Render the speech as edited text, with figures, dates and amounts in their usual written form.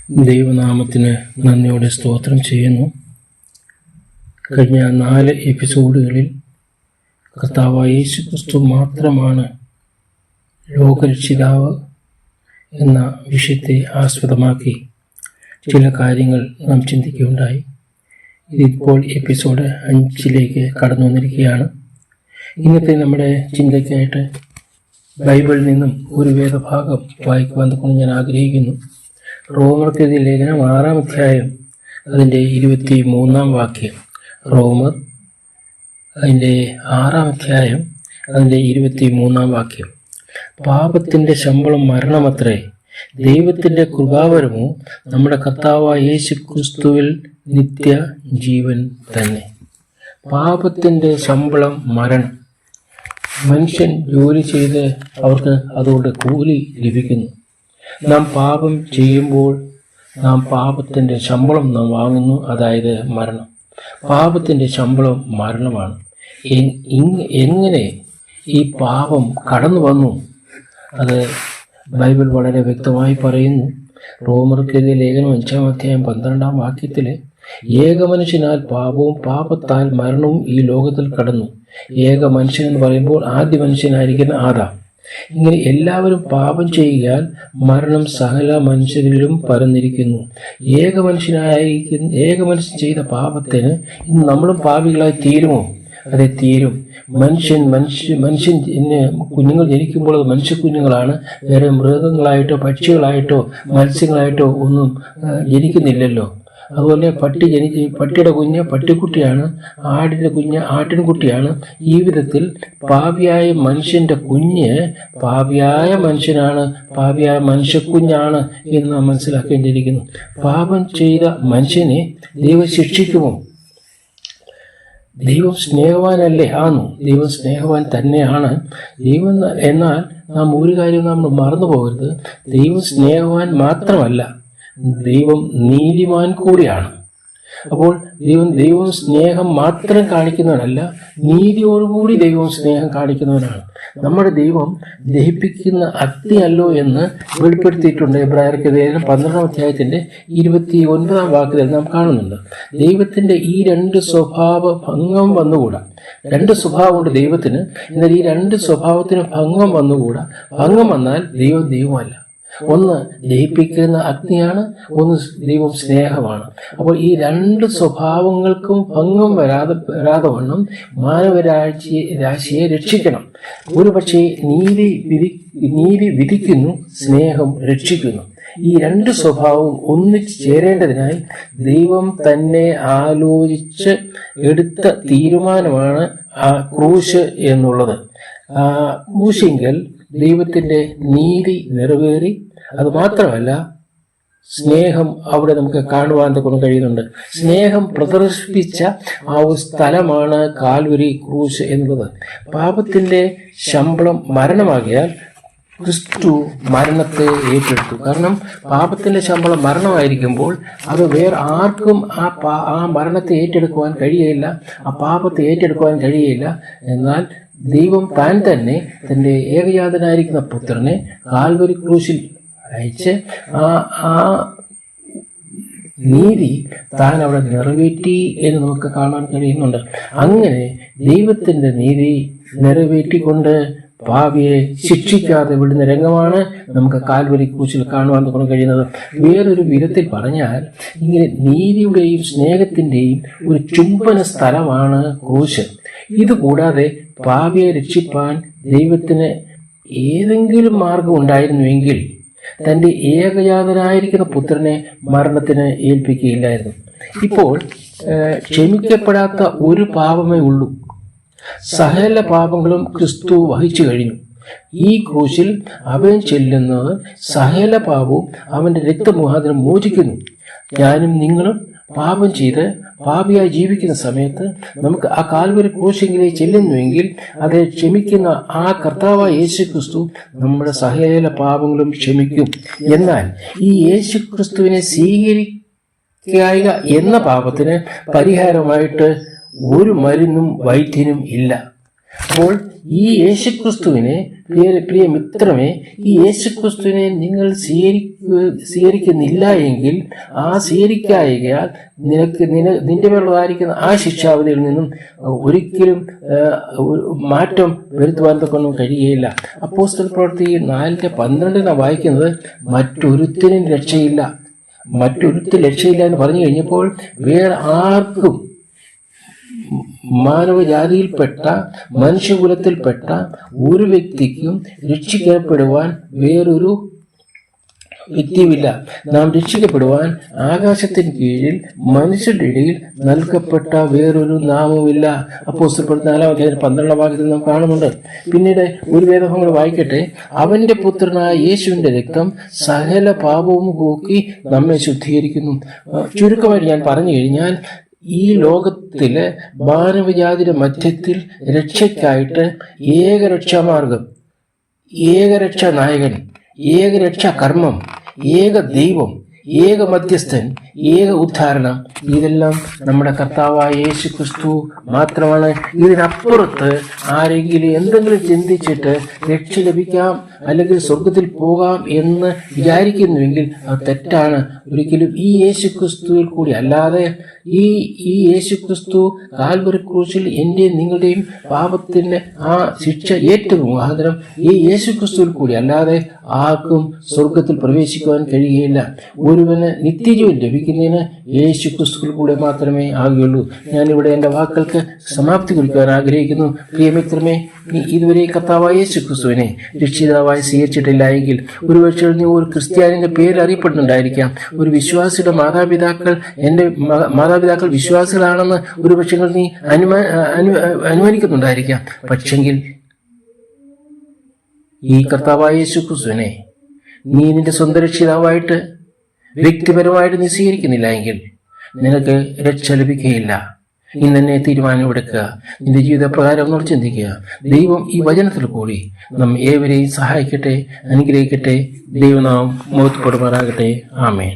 ദൈവനാമത്തിന് നന്ദിയോടെ സ്തോത്രം ചെയ്യുന്നു. കഴിഞ്ഞ 4 എപ്പിസോഡുകളിൽ കർത്താവായ യേശുക്രിസ്തു മാത്രമാണ് ലോകരക്ഷിതാവ് എന്ന വിഷയത്തെ ആസ്പദമാക്കി ചില കാര്യങ്ങൾ നാം ചിന്തിക്കുകയുണ്ടായി. ഇതിപ്പോൾ എപ്പിസോഡ് 5 കടന്നു വന്നിരിക്കുകയാണ്. ഇന്നത്തെ നമ്മുടെ ചിന്തയ്ക്കായിട്ട് ബൈബിളിൽ നിന്നും ഒരു വേദഭാഗം വായിക്കുവാൻ കൊണ്ട് ഞാൻ ആഗ്രഹിക്കുന്നു. റോമർക്കെതിരെ ലേഖനം 6-ാം അധ്യായം അതിൻ്റെ 23-ാം വാക്യം. റോമർ അതിൻ്റെ 6-ാം അധ്യായം അതിൻ്റെ 23-ാം വാക്യം. പാപത്തിൻ്റെ ശമ്പളം മരണമത്രേ, ദൈവത്തിൻ്റെ കൃപാവരമോ നമ്മുടെ കർത്താവായ യേശുക്രിസ്തുവിൽ നിത്യ ജീവൻ തന്നെ. പാപത്തിൻ്റെ ശമ്പളം മരണം. മനുഷ്യൻ ജോലി ചെയ്ത് അവർക്ക് അതുകൊണ്ട് കൂലി ലഭിക്കുന്നു. നാം പാപം ചെയ്യുമ്പോൾ നാം പാപത്തിൻ്റെ ശമ്പളം നാം വാങ്ങുന്നു, അതായത് മരണം. പാപത്തിൻ്റെ ശമ്പളം മരണമാണ്. എങ്ങനെ ഈ പാപം കടന്നു വന്നു? അത് ബൈബിൾ വളരെ വ്യക്തമായി പറയുന്നു. റോമർക്കെതിരെ ലേഖനം 5-ാം അധ്യായം 12-ാം വാക്യത്തിൽ, ഏക മനുഷ്യനാൽ പാപവും പാപത്താൽ മരണവും ഈ ലോകത്തിൽ കടന്നു. ഏക മനുഷ്യൻ എന്ന് പറയുമ്പോൾ ആദ്യ മനുഷ്യനായിരിക്കുന്ന ആദാം. ഇങ്ങനെ എല്ലാവരും പാപം ചെയ്യാൻ മരണം സകല മനുഷ്യരിലും പരന്നിരിക്കുന്നു. ഏക മനുഷ്യൻ ചെയ്ത പാപത്തിന് ഇന്ന് നമ്മളും പാപികളായി തീരുമോ? അതെ, തീരും. മനുഷ്യൻ കുഞ്ഞുങ്ങൾ ജനിക്കുമ്പോൾ അത് മനുഷ്യ കുഞ്ഞുങ്ങളാണ്. വേറെ മൃഗങ്ങളായിട്ടോ പക്ഷികളായിട്ടോ മത്സ്യങ്ങളായിട്ടോ ഒന്നും ജനിക്കുന്നില്ലല്ലോ. അതുപോലെ പട്ടിയുടെ കുഞ്ഞ് പട്ടിക്കുട്ടിയാണ്, ആടിൻ്റെ കുഞ്ഞ് ആട്ടിൻകുട്ടിയാണ്. ഈ വിധത്തിൽ പാപിയായ മനുഷ്യൻ്റെ കുഞ്ഞ് പാപിയായ മനുഷ്യനാണ്, പാപിയായ മനുഷ്യക്കുഞ്ഞാണ് എന്ന് നാം മനസ്സിലാക്കേണ്ടിയിരിക്കുന്നു. പാപം ചെയ്ത മനുഷ്യനെ ദൈവം ശിക്ഷിക്കുമോ? ദൈവം സ്നേഹവാനല്ലേ? ആന്നു, ദൈവം സ്നേഹവാൻ തന്നെയാണ്. എന്നാൽ നാം ഒരു കാര്യം നാം മറന്നു പോകരുത്. ദൈവം സ്നേഹവാൻ മാത്രമല്ല, ദൈവം നീതിമാൻ കൂടിയാണ്. അപ്പോൾ ദൈവം സ്നേഹം മാത്രം കാണിക്കുന്നവനല്ല, നീതിയോടുകൂടി ദൈവം സ്നേഹം കാണിക്കുന്നവനാണ്. നമ്മുടെ ദൈവം ദഹിപ്പിക്കുന്ന അഗ്നിയല്ലോ എന്ന് വെളിപ്പെടുത്തിയിട്ടുണ്ട്. എബ്രായർക്കെതിരെ 12-ാം അധ്യായത്തിൻ്റെ 29-ാം വാക്യത്തിൽ നാം കാണുന്നുണ്ട്. ദൈവത്തിൻ്റെ ഈ 2 സ്വഭാവ ഭംഗം വന്നുകൂടാ. 2 സ്വഭാവമുണ്ട് ദൈവത്തിന്. എന്നാൽ ഈ 2 സ്വഭാവത്തിന് ഭംഗം വന്നുകൂടാ. ഭംഗം വന്നാൽ ദൈവമല്ല. ഒന്ന് ദഹിപ്പിക്കുന്ന അഗ്നിയാണ്, ഒന്ന് ദൈവം സ്നേഹമാണ്. അപ്പോൾ ഈ 2 സ്വഭാവങ്ങൾക്കും ഭംഗം വരാതെ വണ്ണം മാനവരാശിയെ രക്ഷിക്കണം. ഒരു പക്ഷേ നീതി വിധിക്കുന്നു, സ്നേഹം രക്ഷിക്കുന്നു. ഈ 2 സ്വഭാവവും ഒന്നിച്ച് ചേരേണ്ടതിനായി ദൈവം തന്നെ ആലോചിച്ച് എടുത്ത തീരുമാനമാണ് ആ ക്രൂശ് എന്നുള്ളത്. ക്രൂശിങ്കൽ ദൈവത്തിൻ്റെ നീതി നിറവേറി. അത് മാത്രമല്ല, സ്നേഹം അവിടെ നമുക്ക് കാണുവാൻ കൊണ്ട് കഴിയുന്നുണ്ട്. സ്നേഹം പ്രദർശിപ്പിച്ച ആ ഒരു സ്ഥലമാണ് കാൽവരി ക്രൂശ് എന്നുള്ളത്. പാപത്തിൻ്റെ ശമ്പളം മരണമാകിയാൽ ക്രിസ്തു മരണത്തെ ഏറ്റെടുത്തു. കാരണം പാപത്തിൻ്റെ ശമ്പളം മരണമായിരിക്കുമ്പോൾ അത് വേറെ ആർക്കും ആ മരണത്തെ ഏറ്റെടുക്കുവാൻ കഴിയുകയില്ല, ആ പാപത്തെ ഏറ്റെടുക്കുവാൻ കഴിയുകയില്ല. എന്നാൽ ദൈവം താൻ തന്നെ തൻ്റെ ഏകജാതനായിരിക്കുന്ന പുത്രനെ കാൽവരി ക്രൂശിൽ അയച്ച് ആ നീതി താൻ അവിടെ നിറവേറ്റി എന്ന് നമുക്ക് കാണാൻ കഴിയുന്നുണ്ട്. അങ്ങനെ ദൈവത്തിൻ്റെ നീതി നിറവേറ്റിക്കൊണ്ട് പാപിയെ ശിക്ഷിക്കാതെ വിടുന്ന രംഗമാണ് നമുക്ക് കാൽവരി ക്രൂശിൽ കാണുവാൻ കഴിയുന്നത്. വേറൊരു വിധത്തിൽ പറഞ്ഞാൽ, ഇങ്ങനെ നീതിയുടെയും സ്നേഹത്തിൻ്റെയും ഒരു ചുംബന സ്ഥലമാണ് ക്രൂശ്. ഇതുകൂടാതെ പാപിയെ രക്ഷിപ്പാൻ ദൈവത്തിന് ഏതെങ്കിലും മാർഗം ഉണ്ടായിരുന്നുവെങ്കിൽ തൻ്റെ ഏകജാതനായിരിക്കുന്ന പുത്രനെ മരണത്തിന് ഏൽപ്പിക്കുകയില്ലായിരുന്നു. ഇപ്പോൾ ക്ഷമിക്കപ്പെടാത്ത ഒരു പാപമേ ഉള്ളൂ. സകല പാപങ്ങളും ക്രിസ്തു വഹിച്ചു കഴിഞ്ഞു. ഈ ക്രൂശിൽ അവൻ ചെല്ലുന്നത് സകല പാപവും അവൻ്റെ രക്തമുഖാന്തരം മോചിക്കുന്നു. ഞാനും നിങ്ങളും പാപം ചെയ്ത് പാപിയായി ജീവിക്കുന്ന സമയത്ത് നമുക്ക് ആ കാൽവരി ക്രൂശിലേക്ക് ചെല്ലുന്നുവെങ്കിൽ അത് ക്ഷമിക്കുന്ന ആ കർത്താവായ യേശുക്രിസ്തു നമ്മുടെ സകല പാപങ്ങളും ക്ഷമിക്കും. എന്നാൽ ഈ യേശുക്രിസ്തുവിനെ സ്വീകരിക്കുക എന്ന പാപത്തിന് പരിഹാരമായിട്ട് ഒരു മരുന്നും വൈദ്യനും ഇല്ല. അപ്പോൾ ഈ യേശുക്രിസ്തുവിനെ, പ്രിയ മിത്രമേ, ഈ യേശുക്രിസ്തുവിനെ നിങ്ങൾ സ്വീകരിക്കുന്നില്ല എങ്കിൽ, ആ സ്വീകരിക്കായകയാൽ നിന്റെ മേലുള്ളതായിരിക്കുന്ന ആ ശിക്ഷാവിധിയിൽ നിന്നും ഒരിക്കലും മാറ്റം വരുത്തുവാൻ തൊക്കൊന്നും കഴിയുകയില്ല. അപ്പോസ്തല പ്രവൃത്തി 4:12 വായിക്കുന്നത്, മറ്റൊരുത്തിനും രക്ഷയില്ല എന്ന് പറഞ്ഞു കഴിഞ്ഞപ്പോൾ വേറെ ആർക്കും, മാനവജാതിയിൽപ്പെട്ട മനുഷ്യകുലത്തിൽപ്പെട്ട ഒരു വ്യക്തിക്കും രക്ഷിക്കപ്പെടുവാൻ വേറൊരു വ്യക്തിയുമില്ല. നാം രക്ഷിക്കപ്പെടുവാൻ ആകാശത്തിന് കീഴിൽ മനുഷ്യരുടെ ഇടയിൽ നൽകപ്പെട്ട വേറൊരു നാമവുമില്ല. അപ്പോസ്തലപ്രവൃത്തി 4:12 നാം കാണുന്നുണ്ട്. പിന്നീട് ഒരു വേദഭാഗങ്ങൾ വായിക്കട്ടെ. അവന്റെ പുത്രനായ യേശുവിന്റെ രക്തം സകല പാപവും പോക്കി നമ്മെ ശുദ്ധീകരിക്കുന്നു. ചുരുക്കമായിട്ട് ഞാൻ പറഞ്ഞു കഴിഞ്ഞാൽ, ഈ ലോകത്തിലെ മാനവജാതിയുടെ മധ്യത്തിൽ രക്ഷയ്ക്കായിട്ട് ഏകരക്ഷാമാർഗം, ഏകരക്ഷാ നായകൻ, ഏകരക്ഷാ കർമ്മം, ഏക ദൈവം, ഏക മധ്യസ്ഥൻ, ഏക ഉദ്ധാരണം, ഇതെല്ലാം നമ്മുടെ കർത്താവായ യേശു ക്രിസ്തു മാത്രമാണ്. ഇതിനപ്പുറത്ത് ആരെങ്കിലും എന്തെങ്കിലും ചിന്തിച്ചിട്ട് രക്ഷ ലഭിക്കാം അല്ലെങ്കിൽ സ്വർഗത്തിൽ പോകാം എന്ന് വിചാരിക്കുന്നുവെങ്കിൽ അത് തെറ്റാണ്. ഒരിക്കലും ഈ യേശു ക്രിസ്തുവിൽ കൂടി അല്ലാതെ, ഈ യേശു ക്രിസ്തു കാൽവരി ക്രൂശിൽ എൻ്റെയും നിങ്ങളുടെയും പാപത്തിന് ആ ശിക്ഷ ഏറ്റവും മുഖാന്തരം ഈ യേശു ക്രിസ്തുവിൽ കൂടി അല്ലാതെ ആർക്കും സ്വർഗത്തിൽ പ്രവേശിക്കുവാൻ കഴിയുകയില്ല. ഒരുവന് നിത്യജീവൻ ലഭിക്കുന്നതിന് യേശു ക്രിസ്തുവിൽ കൂടെ മാത്രമേ ആകുകയുള്ളൂ. ഞാനിവിടെ എൻ്റെ വാക്കുകൾക്ക് സമാപ്തി കുറിക്കുവാൻ ആഗ്രഹിക്കുന്നു. പ്രിയമിത്രമേ, നീ ഇതുവരെ കർത്താവായ യേശു ക്രിസ്തുവിനെ രക്ഷിതാവായി സ്വീകരിച്ചിട്ടില്ല എങ്കിൽ, ഒരുപക്ഷെ നീ ഒരു ക്രിസ്ത്യാനിന്റെ പേര് അറിയപ്പെടുന്നുണ്ടായിരിക്കാം. ഒരു വിശ്വാസിയുടെ മാതാപിതാക്കൾ, എൻ്റെ മാതാപിതാക്കൾ വിശ്വാസികളാണെന്ന് ഒരുപക്ഷെ നീ അനുമാനിക്കുന്നുണ്ടായിരിക്കാം. പക്ഷെങ്കിൽ ഈ കർത്താവായ യേശു ക്രിസ്തുവിനെ നീ നിന്റെ സ്വന്തം രക്ഷിതാവായിട്ട് വ്യക്തിപരമായിട്ട് നീ സ്വീകരിക്കുന്നില്ല എങ്കിൽ നിനക്ക് രക്ഷ ലഭിക്കുകയില്ല. ഇന്ന് തന്നെ തീരുമാനമെടുക്കുക. നിന്റെ ജീവിതപ്രകാരം ഒന്നോട് ചിന്തിക്കുക. ദൈവം ഈ വചനത്തിൽ കൂടി നമ്മെ ഏവരെയും സഹായിക്കട്ടെ, അനുഗ്രഹിക്കട്ടെ. ദൈവനാമം മഹത്വപ്പെടുമാറാകട്ടെ. ആമേൻ.